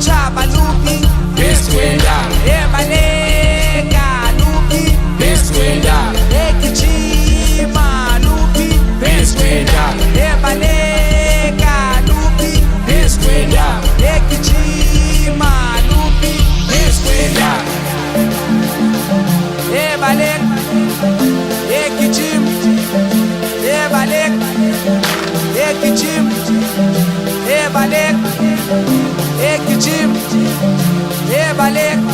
Chaba lupi Beswendaba Ebaleka lupi Beswendaba Ekijima lupi Beswendaba Ebaleka lupi Beswendaba Ekijima lupi Beswendaba Ebaleka Ekijima Ebaleka Ekijima Ebaleka Ekijima Ebaleka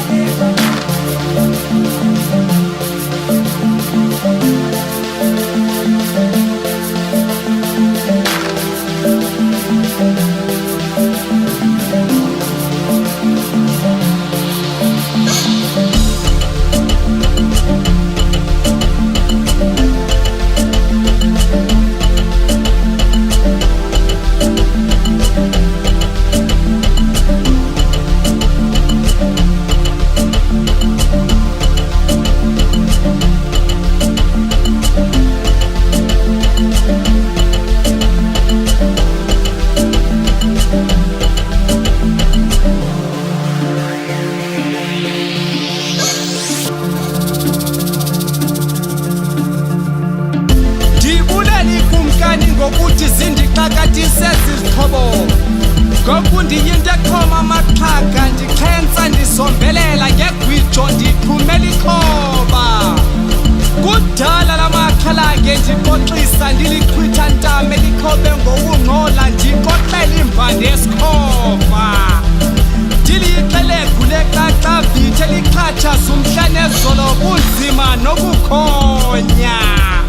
ngokuthi zindixakatise zizixhobo ngokundiyinto exhoma amaxhaga ndixhentsa ndisombelela ngegwijo ndiqhumela ikhoba kudala la maxhalage ndixoxisa